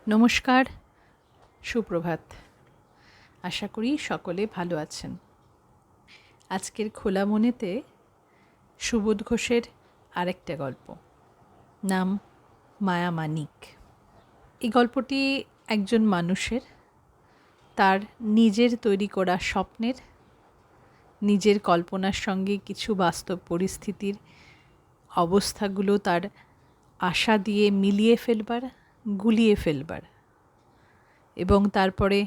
নমস্কার, সুপ্রভাত। আশা করি সকলে ভালো আছেন। আজকের খোলা মনেতে সুবোধ ঘোষের আরেকটা গল্প, নাম মায়া মানিক। এই গল্পটি একজন মানুষের, তার নিজের তৈরি করা স্বপ্নের, নিজের কল্পনার সঙ্গে কিছু বাস্তব পরিস্থিতির অবস্থাগুলো তার আশা দিয়ে মিলিয়ে ফেলবার, গুলিয়ে ফেলবার, এবং তারপরে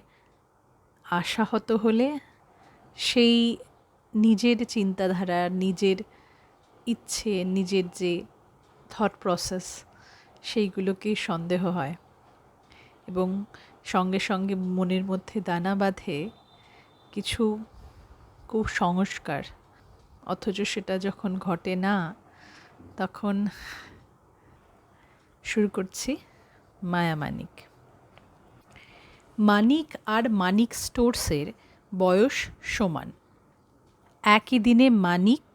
আশাহত হলে সেই নিজের চিন্তাধারা, নিজের ইচ্ছে, নিজের যে থট প্রসেস, সেইগুলোকেই সন্দেহ হয় এবং সঙ্গে সঙ্গে মনের মধ্যে দানা বাঁধে কিছু কুসংস্কার। অথচ সেটা যখন ঘটে না, তখন শুরু করছি মায়া মানিক। মানিক আর মানিক স্টোর্সের বয়স সমান। একই দিনে মানিক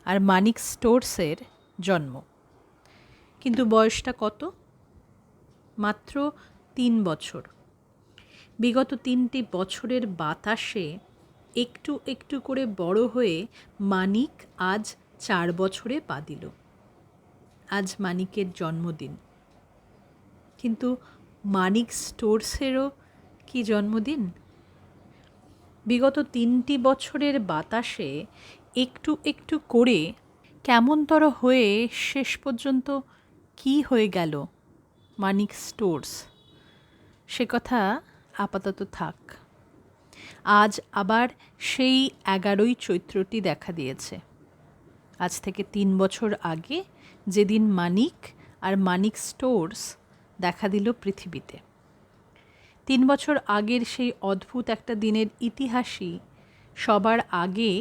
আর মানিক স্টোর্সের জন্ম, কিন্তু বয়সটা কত? মাত্র 3 বছর। বিগত 3টি বছরের বাতাসে একটু একটু করে বড় হয়ে মানিক আজ 4 বছরে পা দিল। আজ মানিকের জন্মদিন। কিন্তু মানিক স্টোর্সেরও কি জন্মদিন? বিগত 3টি বছরের বাতাসে একটু একটু করে কেমনতর হয়ে শেষ পর্যন্ত কি হয়ে গেল মানিক স্টোর্স, সে কথা আপাতত থাক। আজ আবার সেই 11ই চৈত্রটি দেখা দিয়েছে। আজ থেকে 3 বছর আগে, যেদিন মানিক আর মানিক স্টোর্স দেখা দিল পৃথিবীতে। 3 বছর আগের সেই অদ্ভুত একটা দিনের ইতিহাসই সবার আগে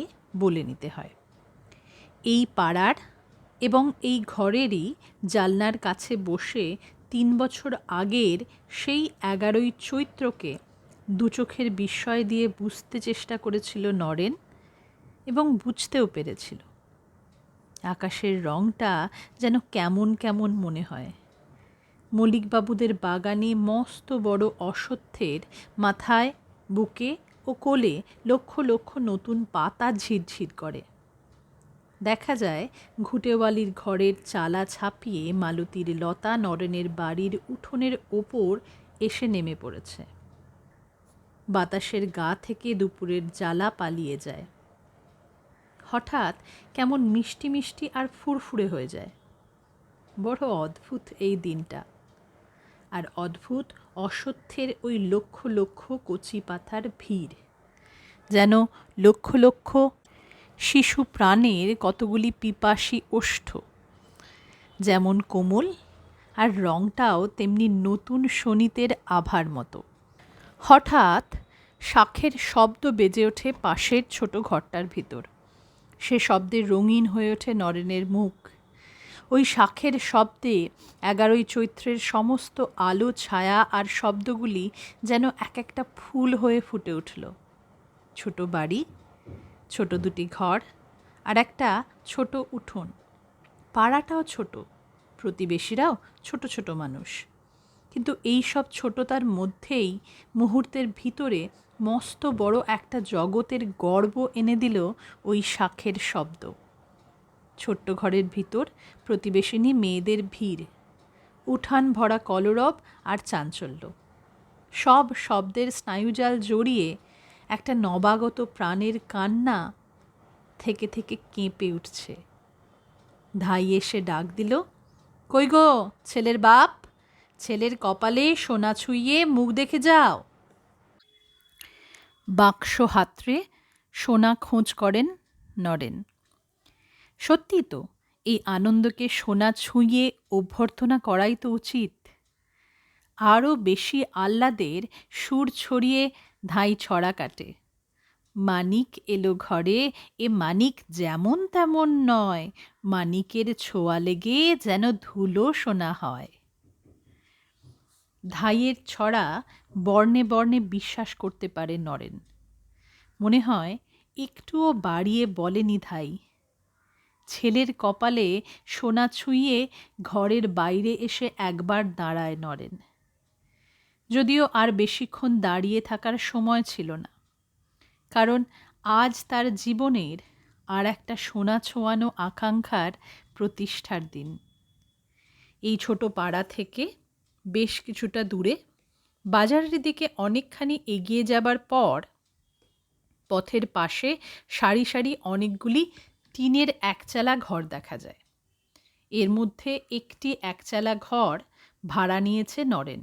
বলে নিতে হয়। এই পাড়ার এবং এই ঘরেরই জানলার কাছে বসে 3 বছর আগের সেই 11ই চৈত্রকে দু চোখের বিস্ময় দিয়ে বুঝতে চেষ্টা করেছিল নরেন, এবং বুঝতেও পেরেছিল। আকাশের রঙটা যেন কেমন কেমন মনে হয়। মল্লিকবাবুদের বাগানে মস্ত বড় অশ্বত্থের মাথায়, বুকে ও কোলে লক্ষ লক্ষ নতুন পাতা ঝিরঝির করে। দেখা যায় ঘুঁটেওয়ালির ঘরের চালা ছাপিয়ে মালতীর লতা নরেনের বাড়ির উঠোনের ওপর এসে নেমে পড়েছে। বাতাসের গা থেকে দুপুরের জ্বালা পালিয়ে যায়। হঠাৎ কেমন মিষ্টি মিষ্টি আর ফুরফুরে হয়ে যায়। বড় অদ্ভুত এই দিনটা। আর অদ্ভুত অশ্বত্থের ওই লক্ষ লক্ষ কচি পাতার ভিড়, যেন লক্ষ লক্ষ শিশু প্রাণের কতগুলি পিপাসী ওষ্ঠ, যেমন কোমল, আর রঙটাও তেমনি নতুন শোণিতের আভার মতো। হঠাৎ শাঁখের শব্দ বেজে ওঠে পাশের ছোট ঘরটার ভিতর। সে শব্দে রঙিন হয়ে ওঠে নরেনের মুখ। ওই শাঁখের শব্দে 11ই চৈত্রের সমস্ত আলো, ছায়া আর শব্দগুলি যেন এক একটা ফুল হয়ে ফুটে উঠল। ছোট বাড়ি, ছোট দুটি ঘর, আর একটা ছোট উঠোন। পাড়াটাও ছোট, প্রতিবেশীরাও ছোট ছোট মানুষ। কিন্তু এই সব ছোটতার মধ্যেই মুহূর্তের ভিতরে মস্ত বড় একটা জগতের গর্ব এনে দিল ওই শাঁখের শব্দ। ছোট্ট ঘরের ভিতর প্রতিবেশিনী মেয়েদের ভিড়, উঠান ভরা কলরব আর চাঞ্চল্য। সব শব্দের স্নায়ুজাল জড়িয়ে একটা নবাগত প্রাণের কান্না থেকে থেকে কেঁপে উঠছে। ধাই এসে ডাক দিল, কই গো ছেলের বাপ, ছেলের কপালে সোনা ছুঁইয়ে মুখ দেখে যাও। বাক্স হাতড়ে সোনা খোঁজ করেন নরেন। সত্যি তো, এই আনন্দকে সোনা ছুঁয়ে অভ্যর্থনা করাই তো উচিত। আরও বেশি আহ্লাদের সুর ছড়িয়ে ধাই ছড়া কাটে। মানিক এলো ঘরে, এ মানিক যেমন তেমন নয়, মানিকের ছোঁয়া লেগে যেন ধুলো সোনা হয়। ধাইয়ের ছড়া বর্ণে বর্ণে বিশ্বাস করতে পারে নরেন। মনে হয় একটুও বাড়িয়ে বলেনি ধাই। ছেলের কপালে সোনা ছুঁইয়ে ঘরের বাইরে এসে একবার দাঁড়ায় নরেন। যদিও আর বেশিক্ষণ দাঁড়িয়ে থাকার সময় ছিল না, কারণ আজ তার জীবনের আর একটা সোনা ছোঁয়ানো আকাঙ্ক্ষার প্রতিষ্ঠার দিন। এই ছোট পাড়া থেকে বেশ কিছুটা দূরে বাজারের দিকে অনেকখানি এগিয়ে যাবার পর পথের পাশে সারি সারি অনেকগুলি টিনের একচালা ঘর দেখা যায়। এর মধ্যে একটি একচালা ঘর ভাড়া নিয়েছে নরেন।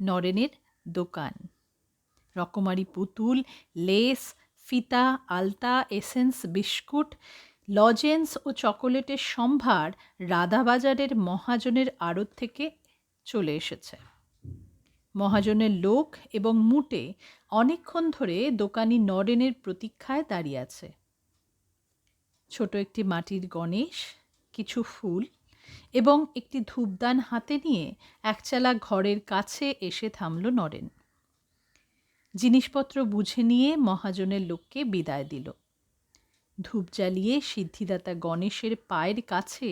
নরেনের দোকান। রকমারি পুতুল, লেস, ফিতা, আলতা, এসেন্স, বিস্কুট, লজেন্স ও চকোলেটের সম্ভার রাধাবাজারের মহাজনের আড়ত থেকে চলে এসেছে। মহাজনের লোক এবং মুটে অনেকক্ষণ ধরে দোকানি নরেনের প্রতীক্ষায় দাঁড়িয়ে আছে। ছোট একটি মাটির গণেশ, কিছু ফুল এবং একটি ধূপদান হাতে নিয়ে একচালা ঘরের কাছে এসে থামল নরেন। জিনিসপত্র বুঝে নিয়ে মহাজনের লোককে বিদায় দিল। ধূপ জ্বালিয়ে সিদ্ধিদাতা গণেশের পায়ের কাছে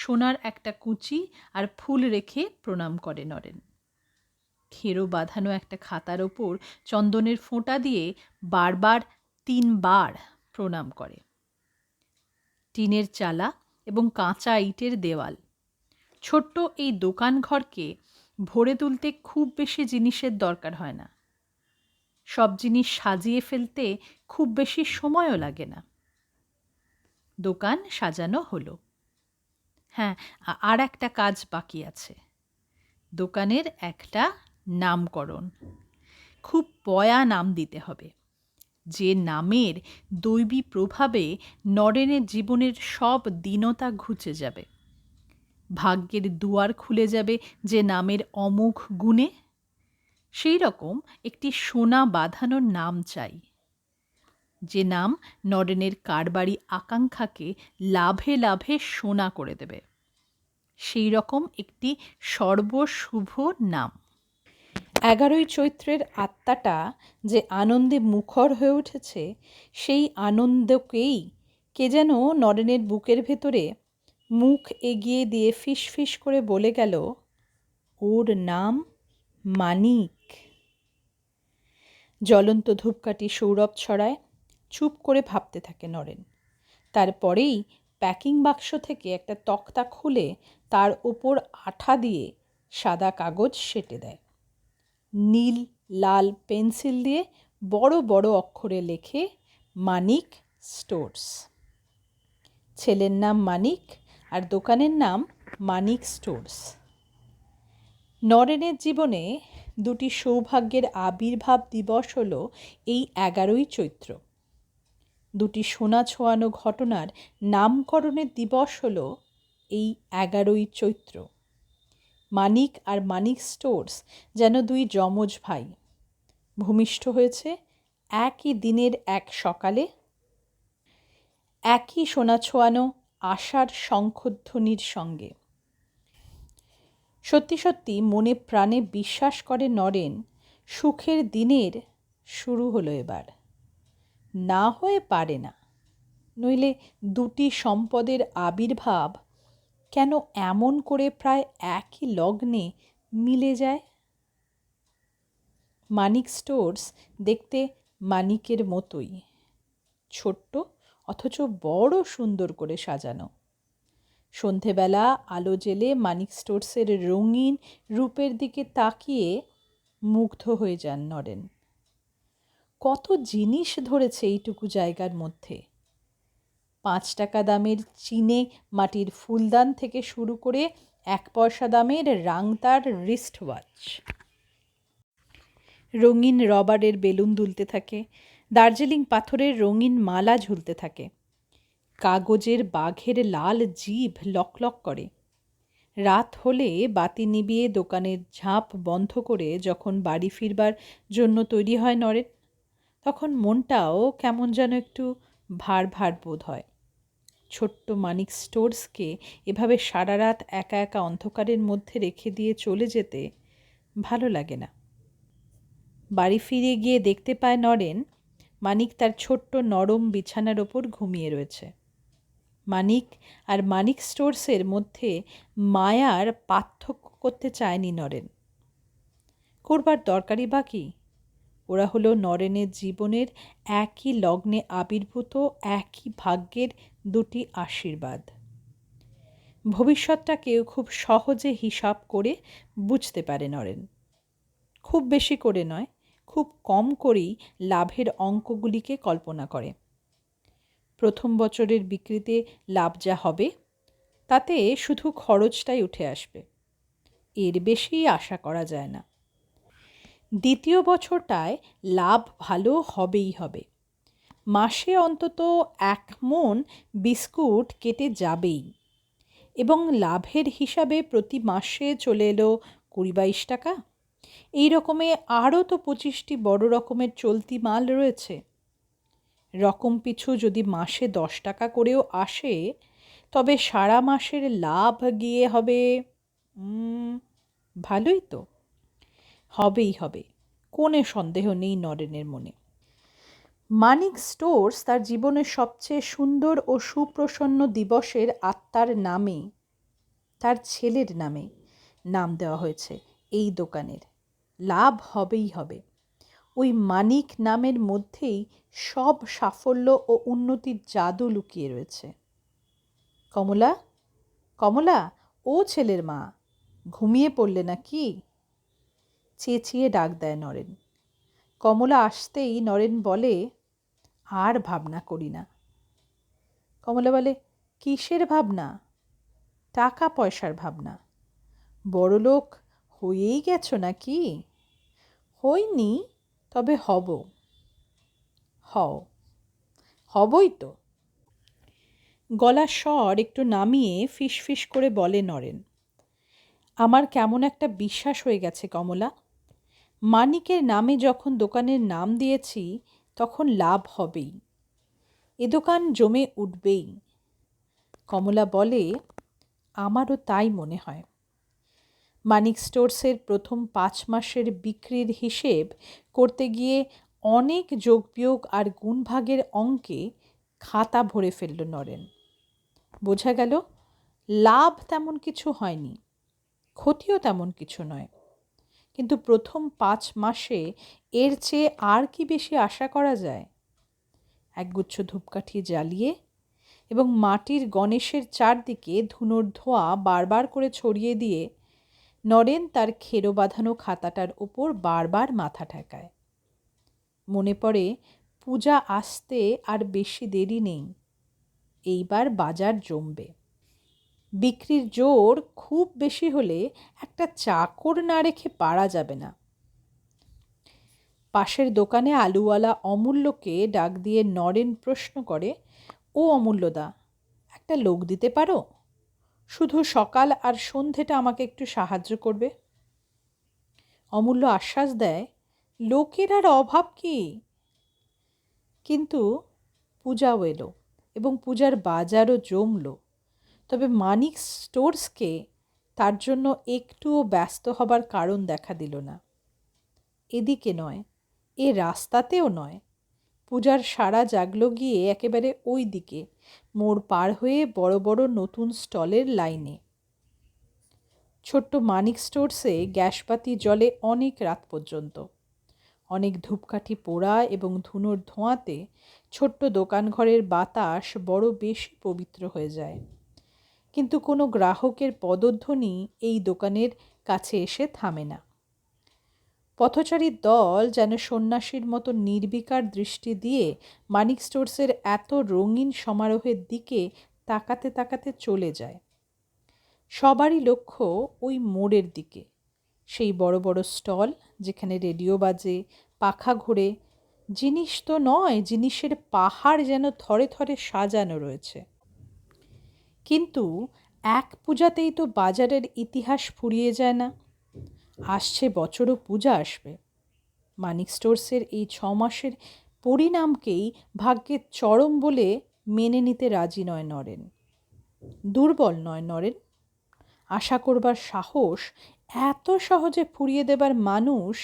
সোনার একটা কুচি আর ফুল রেখে প্রণাম করে নরেন। খেরো বাঁধানো একটা খাতার ওপর চন্দনের ফোঁটা দিয়ে বারবার 3 বার প্রণাম করে। টিনের চালা এবং কাঁচা ইটের দেওয়াল। ছোট্ট এই দোকান ঘরকে ভরে তুলতে খুব বেশি জিনিসের দরকার হয় না। সব জিনিস সাজিয়ে ফেলতে খুব বেশি সময়ও লাগে না। দোকান সাজানো হলো। হ্যাঁ, আর একটা কাজ বাকি আছে। দোকানের একটা নামকরণ। খুব পয়া নাম দিতে হবে, যে নামের দৈবী প্রভাবে নরেনের জীবনের সব দীনতা ঘুচে যাবে। ভাগ্যের দুয়ার খুলে যাবে যে নামের অমোঘ গুণে। সেই রকম একটি সোনা বাঁধানো নাম চাই, যে নাম নরেনের কারবারি আকাঙ্ক্ষাকে লাভে লাভে সোনা করে দেবে। সেই রকম একটি সর্বশুভ নাম। 11ই চৈত্রের আত্মাটা যে আনন্দে মুখর হয়ে উঠেছে, সেই আনন্দকেই কে যেন নরেনের বুকের ভেতরে মুখ এগিয়ে দিয়ে ফিস ফিস করে বলে গেল, ওর নাম মানিক। জ্বলন্ত ধূপকাঠি সৌরভ ছড়ায়। চুপ করে ভাবতে থাকে নরেন। তারপরেই প্যাকিং বাক্স থেকে একটা তক্তা খুলে তার ওপর আঠা দিয়ে সাদা কাগজ সেঁটে দেয়। নীল লাল পেন্সিল দিয়ে বড় বড় অক্ষরে লেখে মানিক স্টোর্স। ছেলের নাম মানিক আর দোকানের নাম মানিক স্টোর্স। নরেনের জীবনে দুটি সৌভাগ্যের আবির্ভাব দিবস হলো এই 11ই চৈত্র। দুটি সোনা ছোঁয়ানো ঘটনার নামকরণের দিবস হলো এই 11ই চৈত্র। মানিক আর মানিক স্টোর্স যেন দুই যমজ ভাই, ভূমিষ্ঠ হয়েছে একই দিনের এক সকালে, একই সোনা ছোঁয়ানো আশার শঙ্খধ্বনির সঙ্গে। সত্যি সত্যি মনে প্রাণে বিশ্বাস করে নরেন, সুখের দিনের শুরু হলো এবার। না হয়ে পারে না, নইলে দুটি সম্পদের আবির্ভাব কেন এমন করে প্রায় একই লগ্নে মিলে যায়? মানিক স্টোর্স দেখতে মানিকের মতোই, ছোট্ট অথচ বড় সুন্দর করে সাজানো। সন্ধেবেলা আলো জেলে মানিক স্টোর্সের রঙিন রূপের দিকে তাকিয়ে মুগ্ধ হয়ে যান নরেন। কত জিনিস ধরেছে এইটুকু জায়গার মধ্যে। 5 টাকা দামের চিনে মাটির ফুলদান থেকে শুরু করে 1 পয়সা দামের রাংতার রিস্ট ওয়াচ। রঙিন রবারের বেলুন দুলতে থাকে, দার্জিলিং পাথরের রঙিন মালা ঝুলতে থাকে। কাগজের বাঘের লাল জিভ লকলক করে। রাত হলে বাতি নিভিয়ে দোকানের ঝাঁপ বন্ধ করে যখন বাড়ি ফিরবার জন্য তৈরি হয় নরেন, তখন মনটাও কেমন যেন একটু ভার ভার বোধ হয়। ছোট্ট মানিক স্টোর্সকে এভাবে সারা রাত একা একা অন্ধকারের মধ্যে রেখে দিয়ে চলে যেতে ভালো লাগে না। বাড়ি ফিরে গিয়ে দেখতে পায় নরেন, মানিক তার ছোট্ট নরম বিছানার ওপর ঘুমিয়ে রয়েছে। মানিক আর মানিক স্টোর্সের মধ্যে মায়ার পার্থক্য করতে চায়নি নরেন। করবার দরকারই বাকি। ওরা হলো নরেনের জীবনের একই লগ্নে আবির্ভূত একই ভাগ্যের দুটি আশীর্বাদ। ভবিষ্যৎটাকেও খুব সহজে হিসাব করে বুঝতে পারে নরেন। খুব বেশি করে নয়, খুব কম করেই লাভের অঙ্কগুলিকে কল্পনা করে। প্রথম বছরের বিক্রিতে লাভ যা হবে তাতে শুধু খরচটাই উঠে আসবে, এর বেশি আশা করা যায় না। দ্বিতীয় বছরটায় লাভ ভালো হবেই হবে। মাসে অন্তত 1 মণ বিস্কুট কেটে যাবেই, এবং লাভের হিসাবে প্রতি মাসে চলে এলো 20-22 টাকা। এই রকমে আরও তো 25টি বড় রকমের চলতি মাল রয়েছে। রকম পিছু যদি মাসে 10 টাকা করেও আসে, তবে সারা মাসের লাভ গিয়ে হবে ভালোই তো। হবেই হবে, কোনো সন্দেহ নেই নরেনের মনে। মানিক স্টোর্স তার জীবনের সবচেয়ে সুন্দর ও সুপ্রসন্ন দিবসের আত্মার নামে, তার ছেলের নামে নাম দেওয়া হয়েছে এই দোকানের। লাভ হবেই হবে। ওই মানিক নামের মধ্যেই সব সাফল্য ও উন্নতির জাদু লুকিয়ে রয়েছে। কমলা, কমলা, ও ছেলের মা, ঘুমিয়ে পড়লে নাকি? চেঁচিয়ে ডাক দেয় নরেন। কমলা আসতেই নরেন বলে, আর ভাবনা করি না। কমলা বলে, কিসের ভাবনা? টাকা পয়সার ভাবনা। বড়লোক হয়েই গেছো নাকি? হইনি, তবে হব। হও, হবই তো। গলার স্বর একটু নামিয়ে ফিসফিস করে বলে নরেন, আমার কেমন একটা বিশ্বাস হয়ে গেছে কমলা। মানিকের নামে যখন দোকানের নাম দিয়েছি তখন লাভ হবেই, এ দোকান জমে উঠবেই। কমলা বলে, আমারও তাই মনে হয়। মানিক স্টোর্সের প্রথম 5 মাসের বিক্রির হিসেব করতে গিয়ে অনেক যোগ বিয়োগ আর গুণভাগের অঙ্কে খাতা ভরে ফেলল নরেন। বোঝা গেল লাভ তেমন কিছু হয়নি, ক্ষতিও তেমন কিছু নয়। কিন্তু প্রথম 5 মাসে এর চেয়ে আর কি বেশি আশা করা যায়? একগুচ্ছ ধূপকাঠি জ্বালিয়ে এবং মাটির গণেশের চারদিকে ধুনোর ধোঁয়া বারবার করে ছড়িয়ে দিয়ে নরেন তার খেরো বাঁধানো খাতাটার ওপর বারবার মাথা ঠেকায়। মনে পড়ে পূজা আসতে আর বেশি দেরি নেই, এইবার বাজার জমবে। বিক্রির জোর খুব বেশি হলে একটা চাকর না রেখে পারা যাবে না। পাশের দোকানে আলুওয়ালা অমূল্যকে ডাক দিয়ে নরেন প্রশ্ন করে, ও অমূল্যদা, একটা লোক দিতে পারো? শুধু সকাল আর সন্ধেটা আমাকে একটু সাহায্য করবে। অমূল্য আশ্বাস দেয়, লোকের আর অভাব কি। কিন্তু পূজাও এলো এবং পূজার বাজারও জমল, তবে মানিক স্টোর্সকে তার জন্য একটুও ব্যস্ত হবার কারণ দেখা দিল না। এদিকে নয়, এ রাস্তাতেও নয়। পূজার সারা জাগলো গিয়ে একেবারে ওই দিকে, মোড় পার হয়ে বড় বড় নতুন স্টলের লাইনে। ছোট্ট মানিক স্টোর্সে গ্যাসবাতি জ্বলে অনেক রাত পর্যন্ত। অনেক ধূপকাঠি পোড়া এবং ধুনোর ধোঁয়াতে ছোট্ট দোকানঘরের বাতাস বড় বেশি পবিত্র হয়ে যায়। কিন্তু কোনো গ্রাহকের পদধ্বনি এই দোকানের কাছে এসে থামে না। পথচারীর দল যেন সন্ন্যাসীর মতো নির্বিকার দৃষ্টি দিয়ে মানিক স্টোর্সের এত রঙিন সমারোহের দিকে তাকাতে তাকাতে চলে যায়। সবারই লক্ষ্য ওই মোড়ের দিকে, সেই বড় বড় স্টল যেখানে রেডিও বাজে, পাখা ঘোরে। জিনিস তো নয়, জিনিসের পাহাড় যেন থরে থরে সাজানো রয়েছে। কিন্তু এক পূজাতেই তো বাজারের ইতিহাস ফুরিয়ে যায় না। আসছে বছরও পূজা আসবে। মানিক স্টোর্সের এই 6 মাসের পরিণামকেই ভাগ্যের চরম বলে মেনে নিতে রাজি নয় নরেন। দুর্বল নয় নরেন, আশা করবার সাহস এত সহজে ফুরিয়ে দেবার মানুষ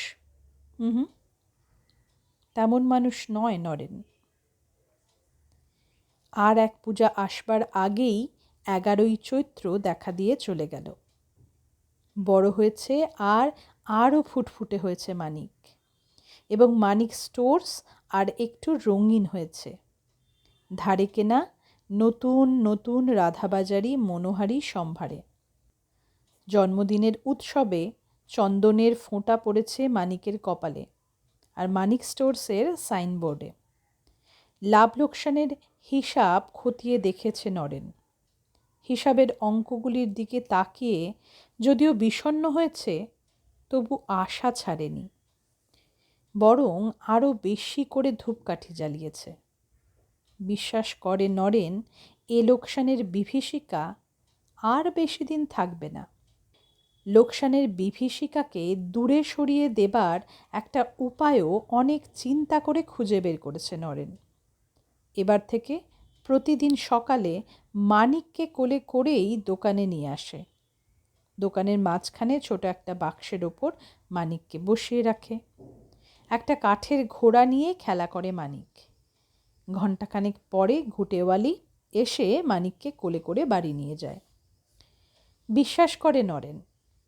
তেমন মানুষ নয় নরেন। আর এক পূজা আসবার আগেই 11ই চৈত্র দেখা দিয়ে চলে গেল। বড় হয়েছে আর আরও ফুটফুটে হয়েছে মানিক, এবং মানিক স্টোর্স আর একটু রঙিন হয়েছে। ধারে কেনা নতুন নতুন রাধাবাজারি মনোহারি সম্ভারে। জন্মদিনের উৎসবে চন্দনের ফোঁটা পড়েছে মানিকের কপালে আর মানিক স্টোর্সের সাইনবোর্ডে। লাভ লোকসানের হিসাব খতিয়ে দেখেছে নরেন। হিসাবের অঙ্কগুলির দিকে তাকিয়ে যদিও বিষণ্ণ হয়েছে, তবু আশা ছাড়েনি, বরং আরও বেশি করে ধূপকাঠি জ্বালিয়েছে। বিশ্বাস করে নরেন এ লোকসানের বিভীষিকা আর বেশি দিন থাকবে না। লোকসানের বিভীষিকাকে দূরে সরিয়ে দেবার একটা উপায়ও অনেক চিন্তা করে খুঁজে বের করেছে নরেন। এবার থেকে প্রতিদিন সকালে মানিককে কোলে করেই দোকানে নিয়ে আসে। দোকানের মাঝখানে ছোট একটা বাক্সের ওপর মানিককে বসিয়ে রাখে। একটা কাঠের ঘোড়া নিয়ে খেলা করে মানিক। ঘণ্টাখানেক পরে ঘুঁটেওয়ালি এসে মানিককে কোলে করে বাড়ি নিয়ে যায়। বিশ্বাস করে নরেন,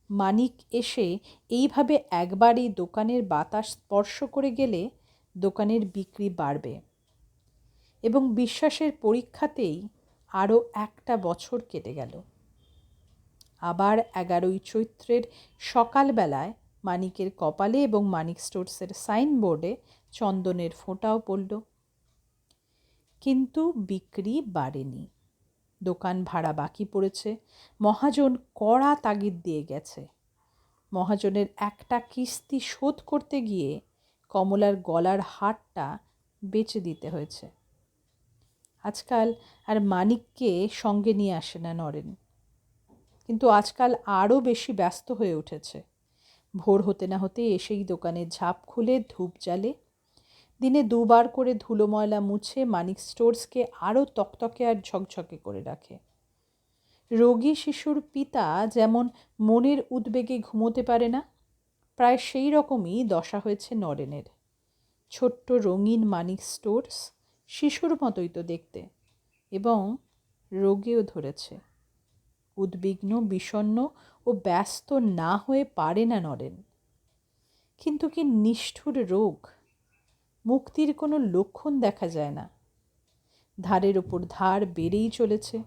মানিক এসে এইভাবে একবার এই দোকানের বাতাস স্পর্শ করে গেলে দোকানের বিক্রি বাড়বে। এবং বিশ্বাসের পরীক্ষাতেই আরও একটা বছর কেটে গেল। আবার 11ই চৈত্রের সকালবেলায় মানিকের কপালে এবং মানিক স্টোর্সের সাইনবোর্ডে চন্দনের ফোঁটাও পড়ল। কিন্তু বিক্রি বাড়েনি। দোকান ভাড়া বাকি পড়েছে। মহাজন কড়া তাগিদ দিয়ে গেছে। মহাজনের একটা কিস্তি শোধ করতে গিয়ে কমলার গলার হারটা বেচে দিতে হয়েছে। আজকাল আর মানিককে সঙ্গে নিয়ে আসে না নরেন, কিন্তু আজকাল আরও বেশি ব্যস্ত হয়ে উঠেছে। ভোর হতে না হতে এসেই দোকানের ঝাঁপ খুলে ধূপ জ্বালে। দিনে 2বার করে ধুলো ময়লা মুছে মানিক স্টোর্সকে আরও তকতকে আর ঝকঝকে করে রাখে। রোগী শিশুর পিতা যেমন মনের উদ্বেগে ঘুমোতে পারে না, প্রায় সেই রকমই দশা হয়েছে নরেনের। ছোট্ট রঙিন মানিক স্টোর্স শিশুর মতোই তো দেখতে, এবং রোগেও ধরেছে। উদ্বিগ্ন, বিষণ্ণ ও ব্যস্ত না হয়ে পারে না নরেন। কিন্তু কি নিষ্ঠুর রোগ! মুক্তির কোনো লক্ষণ দেখা যায় না। ধারের ওপর ধার বেড়েই চলেছে।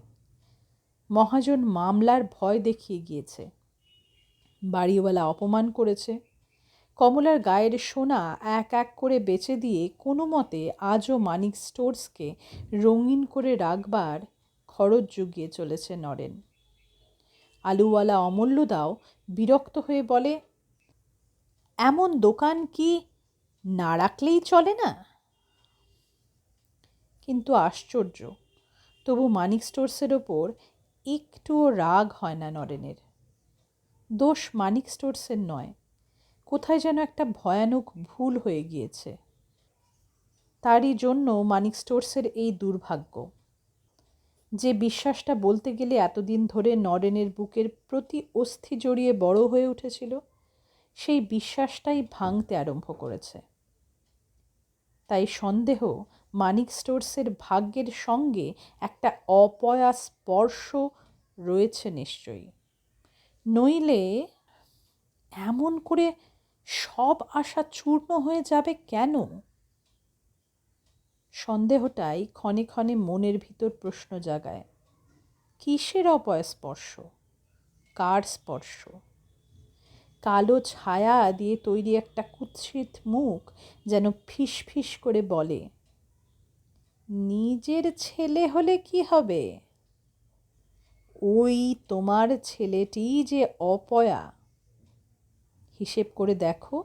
মহাজন মামলার ভয় দেখিয়ে গিয়েছে। বাড়িওয়ালা অপমান করেছে। কমলার গায়ের সোনা এক এক করে বেচে দিয়ে কোনো মতে আজও মানিক স্টোর্সকে রঙিন করে রাখবার খরচ জুগিয়ে চলেছে নরেন। আলুওয়ালা অমূল্যদাও বিরক্ত হয়ে বলে, এমন দোকান কি না রাখলেই চলে না? কিন্তু আশ্চর্য, তবু মানিক স্টোর্সের ওপর একটুও রাগ হয় না নরেনের। দোষ মানিক স্টোর্সের নয়, কোথায় যেন একটা ভয়ানক ভুল হয়ে গিয়েছে। তারই জন্য মানিক স্টোর্সের এই দুর্ভাগ্য। যে বিশ্বাসটা বলতে গেলে এতদিন ধরে নরেনের বুকের প্রতি অস্থি জড়িয়ে বড় হয়ে উঠেছিল, সেই বিশ্বাসটাই ভাঙতে আরম্ভ করেছে। তাই সন্দেহ মানিক স্টোর্সের ভাগ্যের সঙ্গে একটা অপয়া স্পর্শ রয়েছে নিশ্চয়ই। নইলে এমন করে সব আশা চূর্ণ হয়ে যাবে কেন? সন্দেহটাই ক্ষণে ক্ষণে মনের ভিতর প্রশ্ন জাগায়। কিসের অপয়া স্পর্শ? কার স্পর্শ? কালো ছায়া দিয়ে তৈরি একটা কুৎসিত মুখ যেন ফিস ফিস করে বলে, নিজের ছেলে হলে কি হবে? ওই তোমার ছেলেটি যে অপয়া। হিসেব করে দেখো,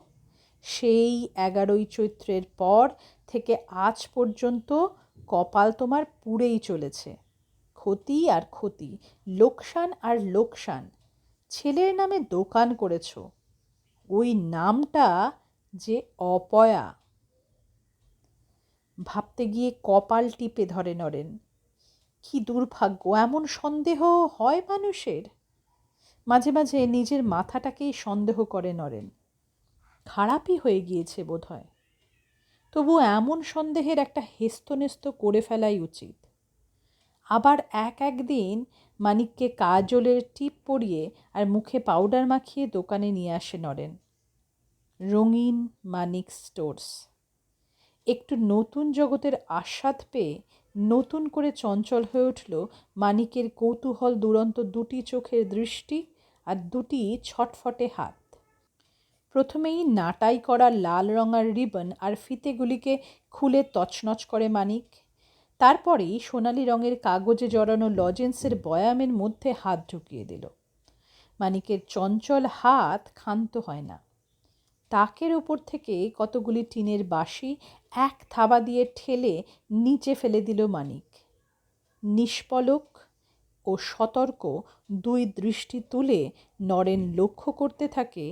সেই 11ই চৈত্রের পর থেকে আজ পর্যন্ত কপাল তোমার পুড়েই চলেছে। ক্ষতি আর ক্ষতি, লোকসান আর লোকসান। ছেলের নামে দোকান করেছ, ওই নামটা যে অপয়া। ভাবতে গিয়ে কপাল টিপে ধরে নরেন। কি দুর্ভাগ্য, এমন সন্দেহ হয় মানুষের? মাঝে মাঝে নিজের মাথাটাকেই সন্দেহ করে নরেন। খারাপই হয়ে গিয়েছে বোধ হয়। তবু এমন সন্দেহের একটা হেস্তনেস্ত করে ফেলাই উচিত। আবার একদিন মানিককে কাজলের টিপ পরিয়ে আর মুখে পাউডার মাখিয়ে দোকানে নিয়ে আসে নরেন। রঙিন মানিক স্টোর্স। একটু নতুন জগতের আস্বাদ পেয়ে নতুন করে চঞ্চল হয়ে উঠল মানিকের কৌতূহল দুরন্ত দুটি চোখের দৃষ্টি আর দুটি ছটফটে হাত। প্রথমেই নাটাই করা লাল রঙার রিবন আর ফিতেগুলিকে খুলে তছনছ করে মানিক। তারপরেই সোনালি রঙের কাগজে জড়ানো লজেন্সের বয়ামের মধ্যে হাত ঢুকিয়ে দিল। মানিকের চঞ্চল হাত ক্ষান্ত হয় না। তাকের ওপর থেকে কতগুলি টিনের বাঁশি এক থাবা দিয়ে ঠেলে নিচে ফেলে দিল মানিক। নিষ্পলক ও সতর্ক দুই দৃষ্টি তুলে নরেন লক্ষ্য করতে থাকে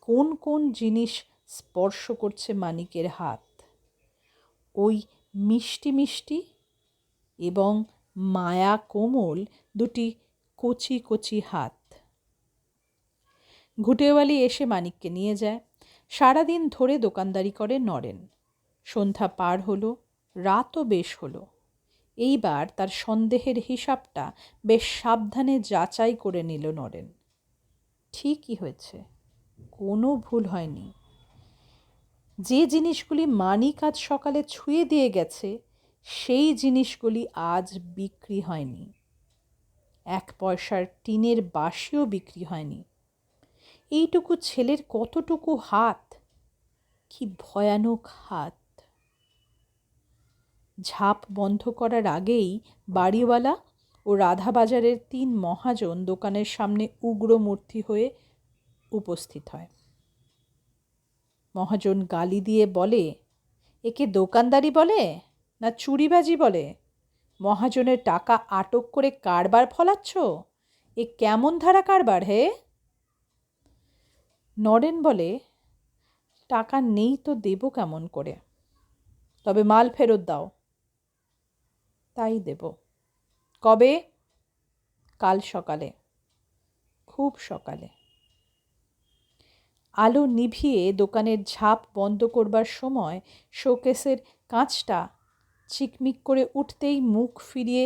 কোন কোন জিনিস স্পর্শ করছে মানিকের হাত। ওই মিষ্টি মিষ্টি এবং মায়া কোমল দুটি কচি কচি হাত। ঘুঁটেওয়ালি এসে মানিককে নিয়ে যায়। সারাদিন ধরে দোকানদারি করে নরেন। সন্ধ্যা পার হলো, রাতও বেশ হলো। এইবার তার সন্দেহের হিসাবটা বেশ সাবধানে যাচাই করে নিল নরেন। ঠিকই হয়েছে, কোনো ভুল হয়নি। যে জিনিসগুলি মানিক আজ সকালে ছুঁয়ে দিয়ে গেছে সেই জিনিসগুলি আজ বিক্রি হয়নি। 1 পয়সার টিনের বাঁশিও বিক্রি হয়নি। এইটুকু ছেলের কতটুকু হাত, কি ভয়ানক হাত! ঝাঁপ বন্ধ করার আগেই বাড়িওয়ালা ও রাধাবাজারের 3 মহাজন দোকানের সামনে উগ্রমূর্তি হয়ে উপস্থিত হয়। মহাজন গালি দিয়ে বলে, একে দোকানদারি বলে না চুরিবাজি বলে? মহাজনের টাকা আটক করে কারবার ফলাচ্ছ? এ কেমন ধারা কারবার হে? নরেন বলে, টাকা নেই তো দেব কেমন করে, তবে মাল ফেরত দাও। তাই দেব। কবে? কাল সকালে, খুব সকালে। আলো নিভিয়ে দোকানের ঝাঁপ বন্ধ করবার সময় শোকেসের কাঁচটা চিকমিক করে উঠতেই মুখ ফিরিয়ে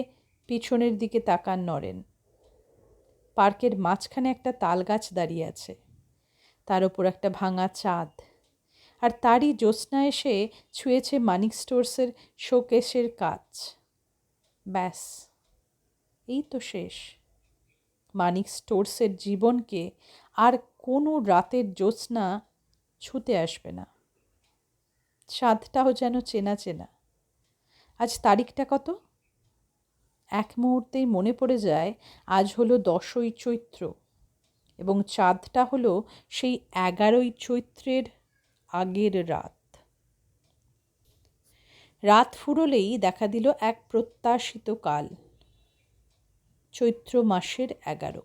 পিছনের দিকে তাকান নরেন। পার্কের মাঝখানে একটা তালগাছ দাঁড়িয়ে আছে, তার ওপর একটা ভাঙা চাঁদ, আর তারই জ্যোৎস্না এসে ছুঁয়েছে মানিক স্টোর্সের শোকেসের কাঁচ। ব্যাস, এই তো শেষ। মানিক স্টোর্সের জীবনকে আর কোনো রাতের জ্যোৎস্না ছুঁতে আসবে না। চাঁদটাও যেন চেনা চেনা। আজ তারিখটা কত? এক মুহূর্তেই মনে পড়ে যায় আজ হলো 10ই চৈত্র এবং চাঁদটা হলো সেই 11ই চৈত্রের আগের রাত। রাত ফুরোলেই দেখা দিল এক প্রত্যাশিত কাল, চৈত্র মাসের 11।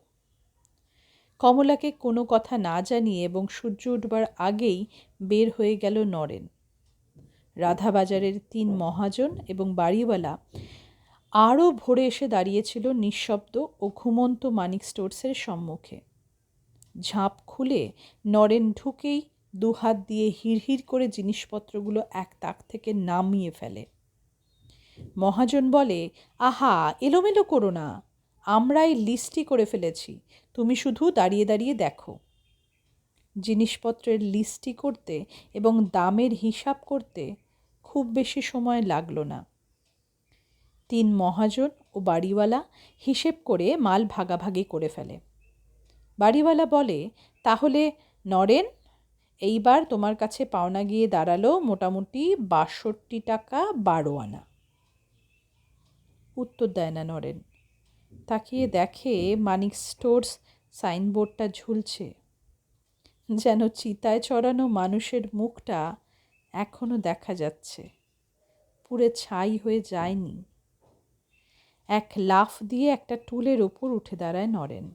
কমলাকে কোনো কথা না জানিয়ে এবং সূর্য উঠবার আগেই বের হয়ে গেল নরেন। রাধাবাজারের 3 মহাজন এবং বাড়িওয়ালা আরও ভোরে এসে দাঁড়িয়েছিল নিঃশব্দ ও ঘুমন্ত মানিক স্টোর্সের সম্মুখে। ঝাঁপ খুলে নরেন ঢুকেই দুহাত দিয়ে হিড়হিড় করে জিনিসপত্রগুলো এক তাক থেকে নামিয়ে ফেলে। মহাজন বলে, আহা, এলোমেলো করো না, আমরাই লিস্টই করে ফেলেছি, তুমি শুধু দাঁড়িয়ে দাঁড়িয়ে দেখো। জিনিসপত্রের লিস্টই করতে এবং দামের হিসাব করতে খুব বেশি সময় লাগলো না। 3 মহাজন ও বাড়িওয়ালা হিসেব করে মাল ভাগাভাগি করে ফেলে। বাড়িওয়ালা বলে, তাহলে নরেন, এইবার তোমার কাছে পাওনা গিয়ে দাঁড়ালো মোটামুটি 62 টাকা 12 আনা। উত্তর দেয় না নরেন। তাকিয়ে দেখে মানিক স্টোর্স সাইনবোর্ডটা ঝুলছে। যেন চিতায় চড়ানো মানুষের মুখটা এখনো দেখা যাচ্ছে, পুরে ছাই হয়ে যায়নি। এক লাফ দিয়ে একটা টুলের ওপর উঠে দাঁড়ায় নরেন।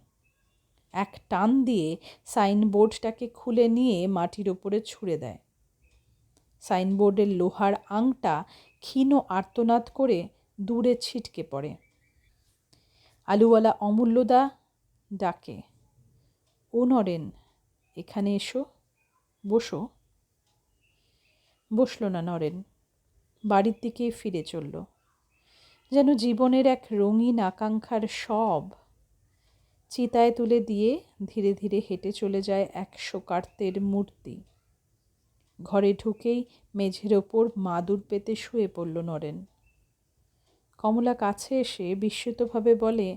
এক টান দিয়ে সাইনবোর্ডটাকে খুলে নিয়ে মাটির ওপরে ছুঁড়ে দেয়। সাইনবোর্ডের লোহার আংটা ক্ষীণ আর্তনাদ করে দূরে ছিটকে পড়ে। আলুওয়ালা অমূল্যদা ডাকে, ও নরেন, এখানে এসো, বসো। বসল না নরেন, বাড়ির দিকে ফিরে চলল। যেন জীবনের এক রঙিন আকাঙ্ক্ষার সব চিতায় তুলে দিয়ে ধীরে ধীরে হেঁটে চলে যায় এক শোকার্তের মূর্তি। ঘরে ঢুকেই মেঝের ওপর মাদুর পেতে শুয়ে পড়ল নরেন। কমলা কাছে এসে বিস্মিতভাবে বলে,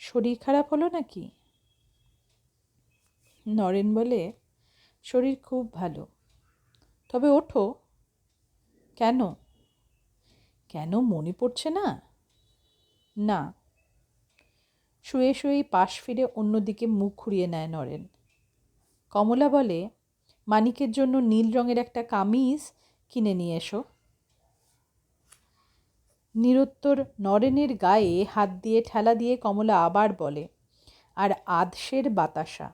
শরীর খারাপ হলো নাকি? নরেন বলে, শরীর খুব ভালো, তবে ওঠো। কেন? কেন মনে পড়ছে না? না। শুয়ে শুয়েই পাশ ফিরে অন্যদিকে মুখ ঘুরিয়ে নেয় নরেন। কমলা বলে, মানিকের জন্য নীল রঙের একটা কামিজ কিনে নিয়ে এসো। নিরুত্তর নরেনের গায়ে হাত দিয়ে ঠেলা দিয়ে কমলা আবার বলে, আর আধশের বাতাসা।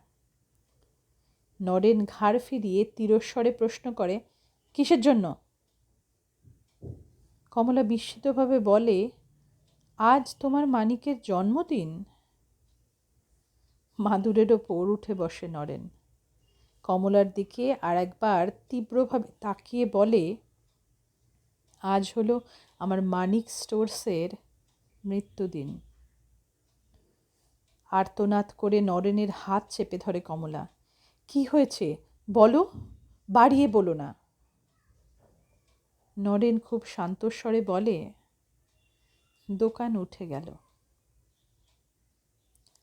নরেন ঘাড় ফিরিয়ে তিরস্বরে প্রশ্ন করে, কিসের জন্য? কমলা বিস্মিতভাবে বলে, আজ তোমার মানিকের জন্মদিন। মাদুরের ওপর উঠে বসে নরেন। কমলার দিকে আর একবার তীব্রভাবে তাকিয়ে বলে, আজ হলো আমার মানিক স্টোর্সের মৃত্যুদিন। আর্তনাদ করে নরেনের হাত চেপে ধরে কমলা। কি হয়েছে বলো, বাড়িয়ে বলো না। নরেন খুব শান্তস্বরে বলে, দোকান উঠে গেল।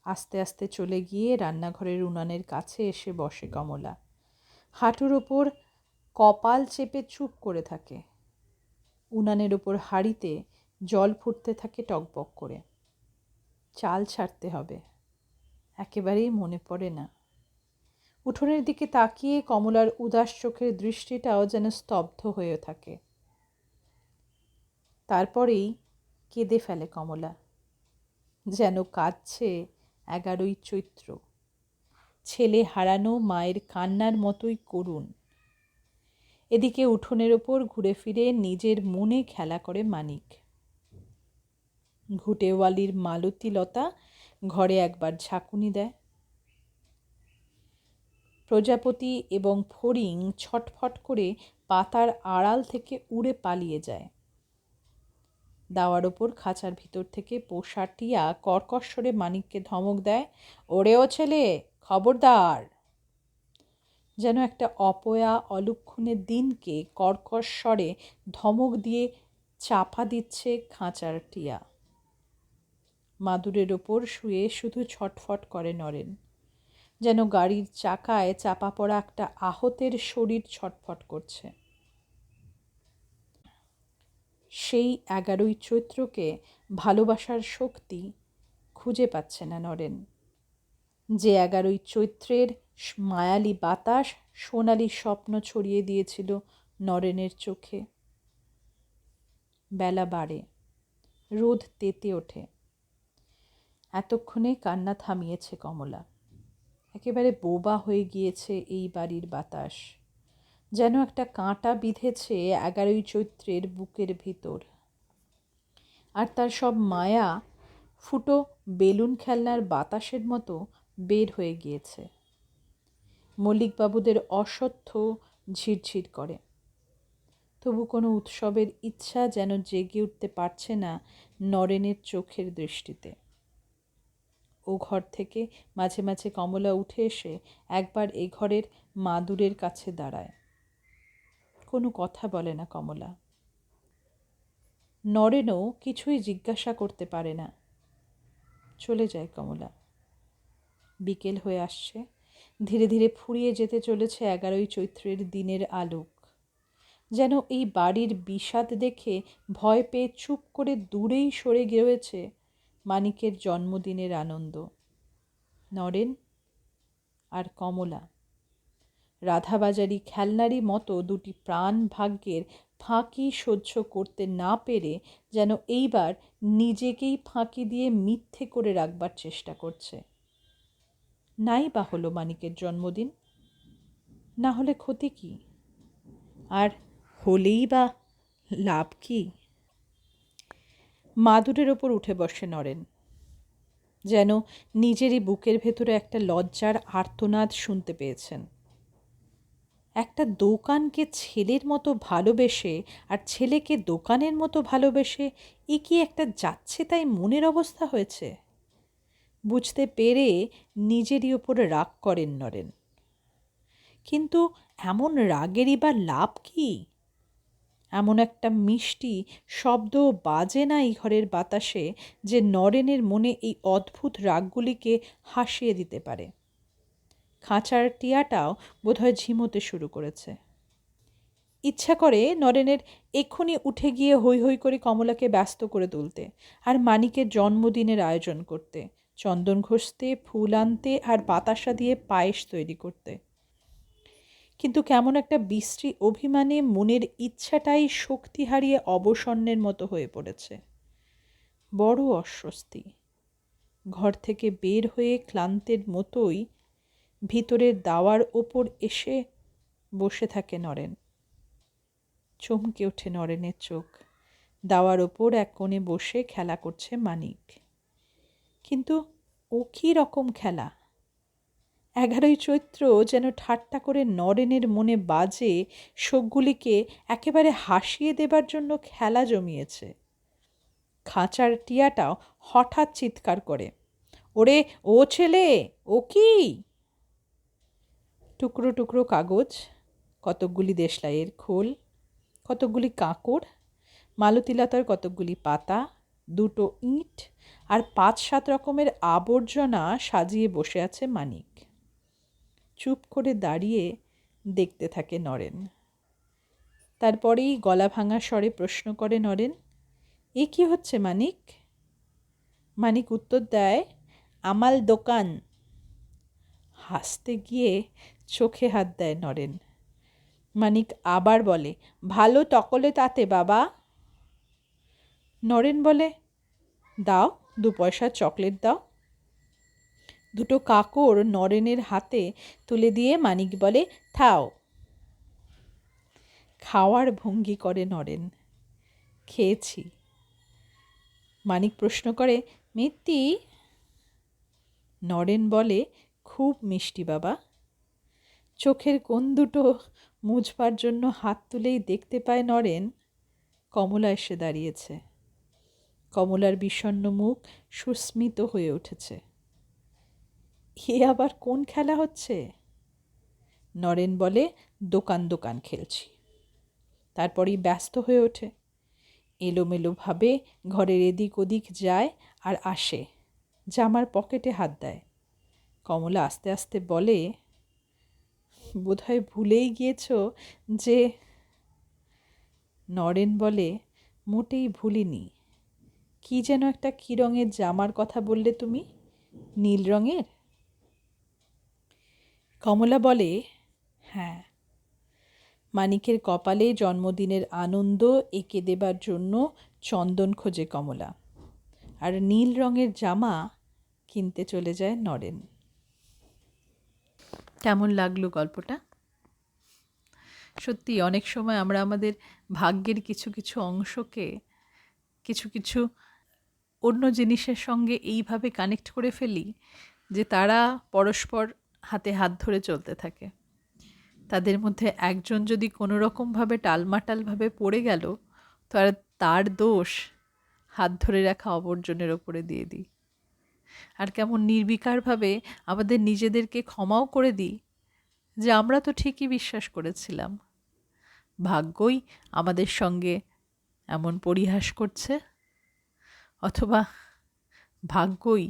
আস্তে আস্তে চলে গিয়ে রান্নাঘরের উনানের কাছে এসে বসে কমলা। হাঁটুর ওপর কপাল চেপে চুপ করে থাকে। উনানের ওপর হাঁড়িতে জল ফুটতে থাকে টকবক করে। চাল ছাড়তে হবে, একেবারেই মনে পড়ে না। উঠোনের দিকে তাকিয়ে কমলার উদাস চোখের দৃষ্টিটাও যেন স্তব্ধ হয়ে থাকে। তারপরেই কেঁদে ফেলে কমলা, যেন কাঁদছে 11ই চৈত্র। ছেলে হারানো মায়ের কান্নার মতোই করুণ। এদিকে উঠোনের ওপর ঘুরে ফিরে নিজের মনে খেলা করে মানিক। ঘুটেওয়ালির মালতী লতা ঘরে একবার ঝাঁকুনি দেয়। প্রজাপতি এবং ফড়িং ছটফট করে পাতার আড়াল থেকে উড়ে পালিয়ে যায়। দাওয়ার ওপর খাঁচার ভিতর থেকে পোষা টিয়া কর্কশ্বরে মানিককে ধমক দেয়, ওরেও ছেলে, খবরদার। যেন একটা অপয়া অলক্ষণের দিনকে কর্কশ্বরে ধমক দিয়ে চাপা দিচ্ছে খাঁচার টিয়া। মাদুরের ওপর শুয়ে শুধু ছটফট করে নরেন, যেন গাড়ির চাকায় চাপা পড়া একটা আহতের শরীর ছটফট করছে। সেই 11ই চৈত্রকে ভালোবাসার শক্তি খুঁজে পাচ্ছে না নরেন, যে 11ই চৈত্রের মায়ালি বাতাস সোনালি স্বপ্ন ছড়িয়ে দিয়েছিল নরেনের চোখে। বেলা বাড়ে, রোদ তেতে ওঠে। এতক্ষণে কান্না থামিয়েছে কমলা। একেবারে বোবা হয়ে গিয়েছে এই বাড়ির বাতাস, যেন একটা কাঁটা বিঁধেছে 11ই চৈত্রের বুকের ভিতর। আর তার সব মায়া ফুটো বেলুন খেলনার বাতাসের মতো বের হয়ে গিয়েছে। মল্লিকবাবুদের অসহ্য ঝিরঝির করে, তবু কোনো উৎসবের ইচ্ছা যেন জেগে উঠতে পারছে না নরেনের চোখের দৃষ্টিতে। ও ঘর থেকে মাঝে মাঝে কমলা উঠে এসে একবার এ ঘরের মাদুরের কাছে দাঁড়ায়। কোনো কথা বলে না কমলা। নরেনও কিছুই জিজ্ঞাসা করতে পারে না। চলে যায় কমলা। বিকেল হয়ে আসছে, ধীরে ধীরে ফুরিয়ে যেতে চলেছে 11ই চৈত্রের দিনের আলোক। যেন এই বাড়ির বিষাদ দেখে ভয় পেয়ে চুপ করে দূরেই সরে গিয়েছে মানিকের জন্মদিনের আনন্দ। নরেন আর কমলা রাধাবাজারি খেলনারই মতো দুটি প্রাণ ভাগ্যের ফাঁকি সহ্য করতে না পেরে যেন এইবার নিজেকেই ফাঁকি দিয়ে মিথ্যে করে রাখবার চেষ্টা করছে। নাই বা হলো মানিকের জন্মদিন, না হলে ক্ষতি কি? আর হলেই বা লাভ কি? মাদুরের ওপর উঠে বসে নরেন, যেন নিজেরই বুকের ভেতরে একটা লজ্জার আর্তনাদ শুনতে পেয়েছেন। একটা দোকানকে ছেলের মতো ভালোবেসে আর ছেলেকে দোকানের মতো ভালোবেসে এ কি একটা যাচ্ছে তাই মনের অবস্থা হয়েছে? বুঝতে পেরে নিজেরই ওপরে রাগ করেন নরেন। কিন্তু এমন রাগেরই বা লাভ কি? এমন একটা মিষ্টি শব্দ বাজে না এই ঘরের বাতাসে যে নরেনের মনে এই অদ্ভুত রাগগুলিকে হাসিয়ে দিতে পারে। খাঁচার টিয়াটাও বোধহয় ঝিমোতে শুরু করেছে। ইচ্ছা করে নরেনের এক্ষুনি উঠে গিয়ে হৈ হৈ করে কমলাকে ব্যস্ত করে তুলতে, আর মানিকের জন্মদিনের আয়োজন করতে, চন্দন ঘষতে, ফুল আনতে আর বাতাসা দিয়ে পায়েস তৈরি করতে। কিন্তু কেমন একটা বিশ্রী অভিমানে মনের ইচ্ছাটাই শক্তি হারিয়ে অবসন্নের মতো হয়ে পড়েছে। বড় অস্বস্তি। ঘর থেকে বের হয়ে ক্লান্তের মতোই ভিতরের দাওয়ার ওপর এসে বসে থাকে নরেন। চমকে ওঠে নরেনের চোখ। দাওয়ার ওপর এক কোণে বসে খেলা করছে মানিক। কিন্তু ও কী রকম খেলা! 11ই চৈত্র যেন ঠাট্টা করে নরেনের মনে বাজে শোকগুলিকে একেবারে হাসিয়ে দেবার জন্য খেলা জমিয়েছে। খাঁচার টিয়াটাও হঠাৎ চিৎকার করে, ওরে ও ছেলে, ও কি! টুকরো টুকরো কাগজ, কতকগুলি দেশলাইয়ের খোল, কতকগুলি কাঁকড়, মালতীলতার কতকগুলি পাতা, 2টো ইঁট আর 5-7 রকমের আবর্জনা সাজিয়ে বসে আছে মানিক। চুপ করে দাঁড়িয়ে দেখতে থাকে নরেন। তারপরেই গলা ভাঙা স্বরে প্রশ্ন করে নরেন, এ কি হচ্ছে মানিক? মানিক উত্তর দেয়, আমাল দোকান। হাসতে গিয়ে চোখে হাত দেয় নরেন। মানিক আবার বলে, ভালো তকলে তাতে বাবা। নরেন বলে, দাও 2 পয়সার চকলেট দাও। 2টো কাঁকড় নরেনের হাতে তুলে দিয়ে মানিক বলে, থাও। খাওয়ার ভঙ্গি করে নরেন। খেয়েছি। মানিক প্রশ্ন করে, মিত্তি? নরেন বলে, খুব মিষ্টি বাবা। চোখের কোণ দুটো মুছবার জন্য হাত তুলেই দেখতে পায় নরেন কমলা এসে দাঁড়িয়েছে। কমলার বিষণ্ণ মুখ সুস্মিত হয়ে উঠেছে। এ আবার কোন খেলা হচ্ছে? নরেন বলে, দোকান দোকান খেলছি। তারপরই ব্যস্ত হয়ে ওঠে। এলোমেলোভাবে ঘরের এদিক ওদিক যায় আর আসে, জামার পকেটে হাত দেয়। কমলা আস্তে আস্তে বলে, বোধহয় ভুলেই গিয়েছ যে। নরেন বলে, মোটেই ভুলিনি। কি যেন একটা কী রঙের জামার কথা বললে তুমি? নীল রঙের? কমলা বলে, হ্যাঁ। মানিকের কপালে জন্মদিনের আনন্দ এঁকে দেবার জন্য চন্দন খোঁজে কমলা, আর নীল রঙের জামা কিনতে চলে যায় নরেন। কেমন লাগলো গল্পটা? সত্যি অনেক সময় আমরা আমাদের ভাগ্যের কিছু কিছু অংশকে কিছু কিছু অন্য জিনিসের সঙ্গে এইভাবে কানেক্ট করে ফেলি যে তারা পরস্পর হাতে হাত ধরে চলতে থাকে। তাদের মধ্যে একজন যদি কোনো রকমভাবে টালমাটালভাবে পড়ে গেল, তো আর তার দোষ হাত ধরে রাখা অপরজনের ওপরে দিয়ে দিই। আর কেমন নির্বিকারভাবে আমাদের নিজেদেরকে ক্ষমাও করে দিই যে আমরা তো ঠিকই বিশ্বাস করেছিলাম, ভাগ্যই আমাদের সঙ্গে এমন পরিহাস করছে, অথবা ভাগ্যই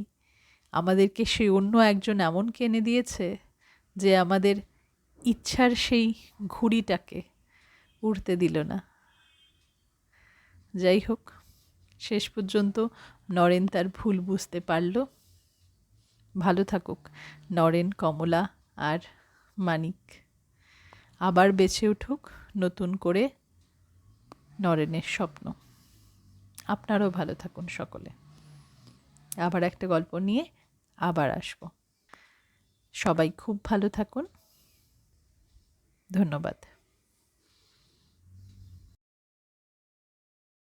আমাদেরকে সেই অন্য একজন এমন এনে দিয়েছে যে আমাদের ইচ্ছার সেই ঘুড়িটাকে উড়তে দিল না। যাই হোক, শেষ পর্যন্ত নরেন তার ভুল বুঝতে পারল। ভালো থাকুক নরেন, কমলা আর মানিক। আবার বেঁচে উঠুক নতুন করে নরেনের স্বপ্ন। আপনারাও ভালো থাকুন সকলে। আবার একটা গল্প নিয়ে আবার আসব। সবাই খুব ভালো থাকুন। ধন্যবাদ।